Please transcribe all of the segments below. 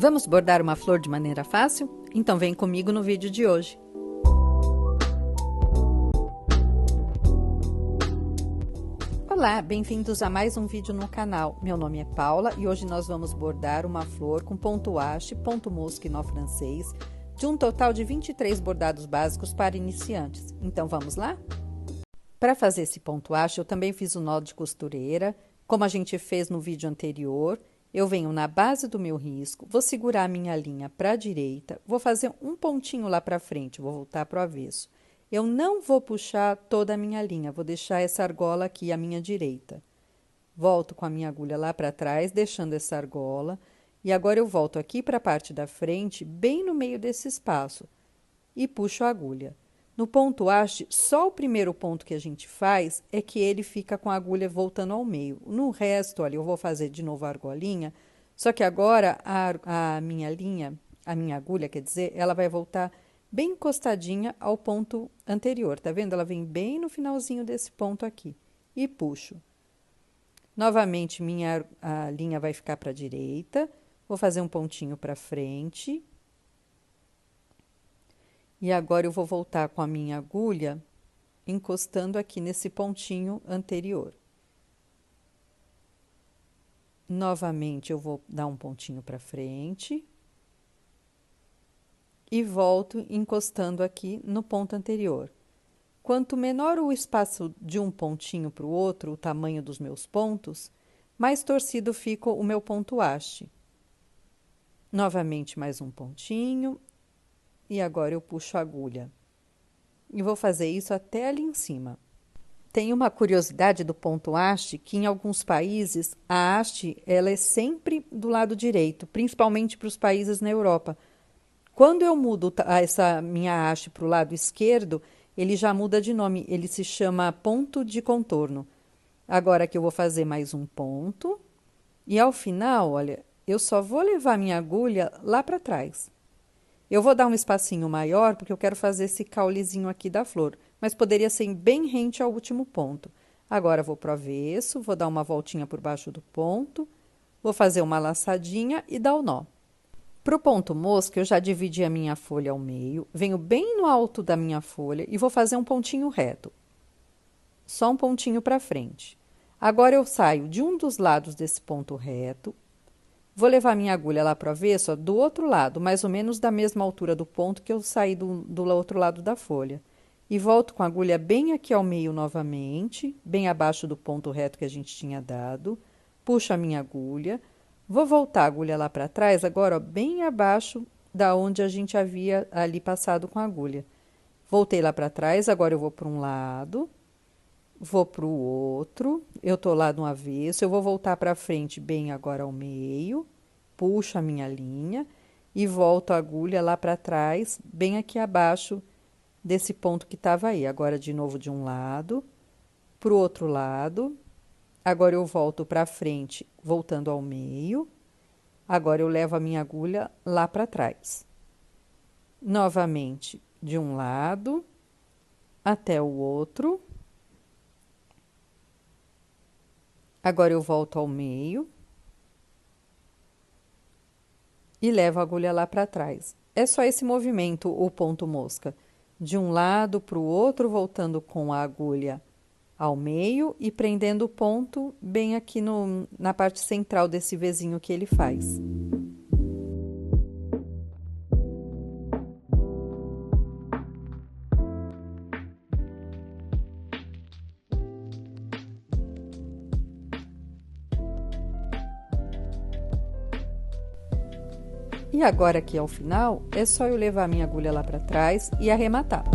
Vamos bordar uma flor de maneira fácil? Então vem comigo no vídeo de hoje. Olá, bem-vindos a mais um vídeo no canal. Meu nome é Paula e hoje nós vamos bordar uma flor com ponto haste, ponto mosca e nó francês, de um total de 23 bordados básicos para iniciantes. Então vamos lá? Para fazer esse ponto haste, eu também fiz o nó de costureira, como a gente fez no vídeo anterior. Eu venho na base do meu risco, vou segurar a minha linha para a direita, vou fazer um pontinho lá para frente, vou voltar para o avesso. Eu não vou puxar toda a minha linha, vou deixar essa argola aqui à minha direita. Volto com a minha agulha lá para trás, deixando essa argola. E agora eu volto aqui para a parte da frente, bem no meio desse espaço, e puxo a agulha. No ponto haste, só o primeiro ponto que a gente faz é que ele fica com a agulha voltando ao meio. No resto, olha, eu vou fazer de novo a argolinha, só que agora a minha agulha, quer dizer, ela vai voltar bem encostadinha ao ponto anterior, tá vendo? Ela vem bem no finalzinho desse ponto aqui e puxo. Novamente, a linha vai ficar para a direita, vou fazer um pontinho para frente. E agora eu vou voltar com a minha agulha encostando aqui nesse pontinho anterior. Novamente, eu vou dar um pontinho para frente. E volto encostando aqui no ponto anterior. Quanto menor o espaço de um pontinho para o outro, o tamanho dos meus pontos, mais torcido fica o meu ponto haste. Novamente, mais um pontinho. E agora eu puxo a agulha. E vou fazer isso até ali em cima. Tem uma curiosidade do ponto haste, que em alguns países a haste ela é sempre do lado direito, principalmente para os países na Europa. Quando eu mudo essa minha haste para o lado esquerdo, ele já muda de nome, ele se chama ponto de contorno. Agora que eu vou fazer mais um ponto, e ao final, olha, eu só vou levar minha agulha lá para trás. Eu vou dar um espacinho maior, porque eu quero fazer esse caulezinho aqui da flor, mas poderia ser bem rente ao último ponto. Agora, vou para o avesso, vou dar uma voltinha por baixo do ponto, vou fazer uma laçadinha e dar o nó. Para o ponto mosca, eu já dividi a minha folha ao meio, venho bem no alto da minha folha e vou fazer um pontinho reto. Só um pontinho para frente. Agora, eu saio de um dos lados desse ponto reto. Vou levar minha agulha lá para o avesso, ó, do outro lado, mais ou menos da mesma altura do ponto que eu saí do outro lado da folha. E volto com a agulha bem aqui ao meio novamente, bem abaixo do ponto reto que a gente tinha dado. Puxo a minha agulha. Vou voltar a agulha lá para trás, agora, ó, bem abaixo da onde a gente havia ali passado com a agulha. Voltei lá para trás, agora eu vou para um lado, vou para o outro, eu tô lá no avesso, eu vou voltar para frente bem agora ao meio, puxo a minha linha e volto a agulha lá para trás, bem aqui abaixo desse ponto que estava aí. Agora, de novo, de um lado, para o outro lado. Agora, eu volto para frente, voltando ao meio. Agora, eu levo a minha agulha lá para trás. Novamente, de um lado até o outro. Agora, eu volto ao meio e levo a agulha lá para trás. É só esse movimento, o ponto mosca. De um lado para o outro, voltando com a agulha ao meio e prendendo o ponto bem aqui na parte central desse Vzinho que ele faz. E agora aqui ao final, é só eu levar a minha agulha lá para trás e arrematar.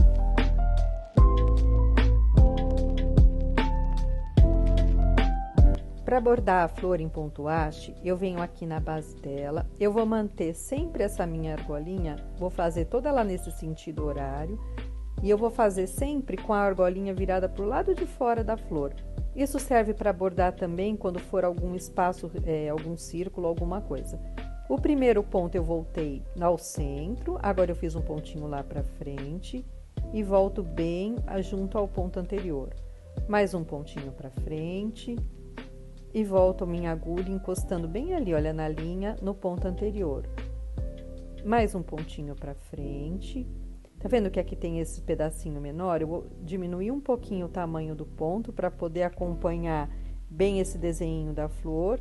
Para bordar a flor em ponto haste, eu venho aqui na base dela, eu vou manter sempre essa minha argolinha, vou fazer toda ela nesse sentido horário, e eu vou fazer sempre com a argolinha virada para o lado de fora da flor. Isso serve para bordar também quando for algum espaço, algum círculo, alguma coisa. O primeiro ponto eu voltei ao centro, agora eu fiz um pontinho lá para frente e volto bem junto ao ponto anterior. Mais um pontinho para frente e volto a minha agulha encostando bem ali, olha, na linha, no ponto anterior. mais um pontinho para frente. Tá vendo que aqui tem esse pedacinho menor? Eu vou diminuir um pouquinho o tamanho do ponto para poder acompanhar bem esse desenho da flor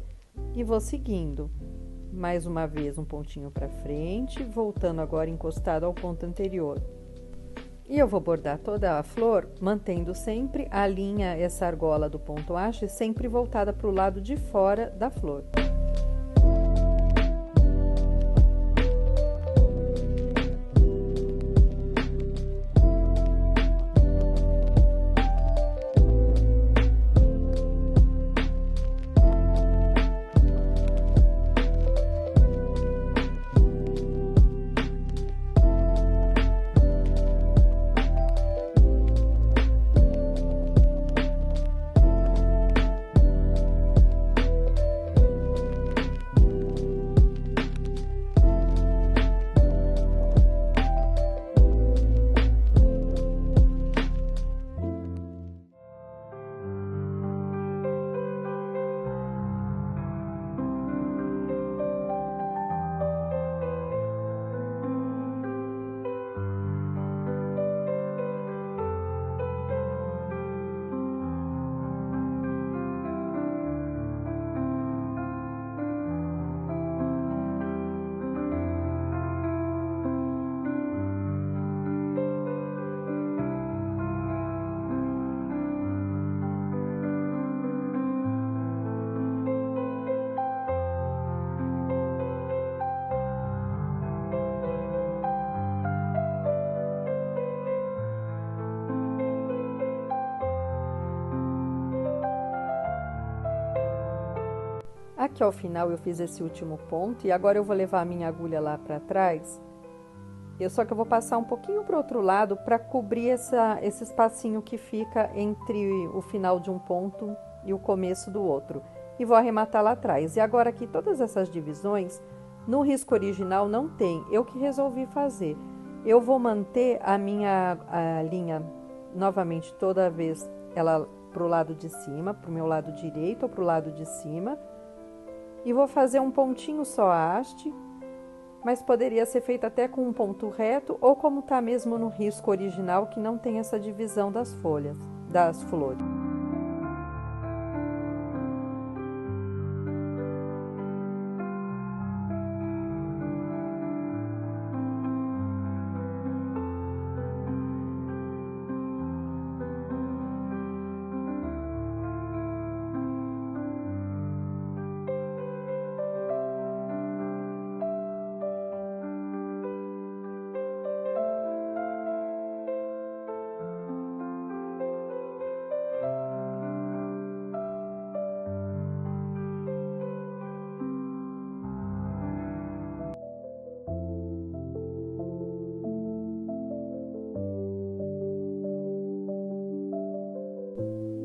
e vou seguindo. Mais uma vez um pontinho para frente, voltando agora encostado ao ponto anterior. E eu vou bordar toda a flor, mantendo sempre a linha, essa argola do ponto haste, sempre voltada para o lado de fora da flor. Aqui ao final eu fiz esse último ponto e agora eu vou levar a minha agulha lá para trás. Só que eu vou passar um pouquinho para o outro lado para cobrir esse espacinho que fica entre o final de um ponto e o começo do outro. E vou arrematar lá atrás. E agora aqui todas essas divisões, no risco original não tem, eu que resolvi fazer. Eu vou manter a minha linha novamente toda vez ela para o lado de cima, para o meu lado direito ou para o lado de cima. E vou fazer um pontinho só haste, mas poderia ser feito até com um ponto reto ou como tá mesmo no risco original, que não tem essa divisão das folhas, das flores.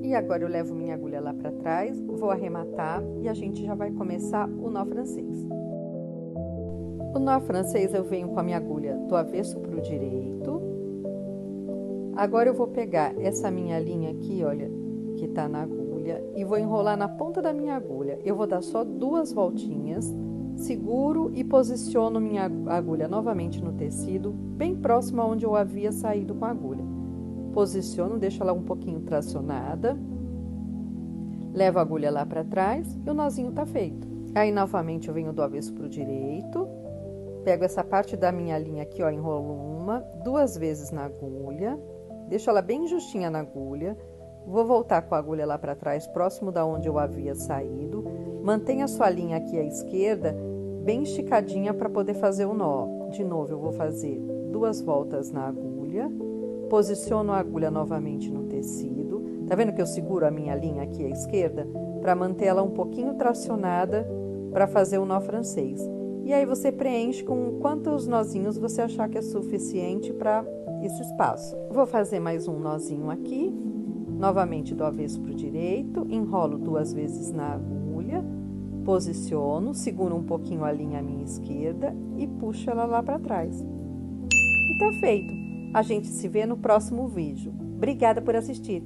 E agora eu levo minha agulha lá para trás, vou arrematar e a gente já vai começar o nó francês. O nó francês eu venho com a minha agulha do avesso para o direito. Agora eu vou pegar essa minha linha aqui, olha, que tá na agulha, e vou enrolar na ponta da minha agulha. Eu vou dar só 2 voltinhas, seguro e posiciono minha agulha novamente no tecido, bem próximo aonde eu havia saído com a agulha. Posiciono, deixo ela um pouquinho tracionada, levo a agulha lá para trás e o nozinho tá feito. Aí, novamente, eu venho do avesso pro direito, pego essa parte da minha linha aqui, ó, enrolo 2 vezes na agulha, deixo ela bem justinha na agulha, vou voltar com a agulha lá para trás, próximo da onde eu havia saído, mantenha a sua linha aqui à esquerda, bem esticadinha para poder fazer o nó. De novo, eu vou fazer 2 voltas na agulha, posiciono a agulha novamente no tecido. Tá vendo que eu seguro a minha linha aqui à esquerda? Para manter ela um pouquinho tracionada para fazer o nó francês. E aí você preenche com quantos nozinhos você achar que é suficiente para esse espaço. Vou fazer mais um nozinho aqui. Novamente do avesso para o direito. Enrolo 2 vezes na agulha. Posiciono, seguro um pouquinho a linha à minha esquerda e puxo ela lá para trás. E tá feito. A gente se vê no próximo vídeo. Obrigada por assistir!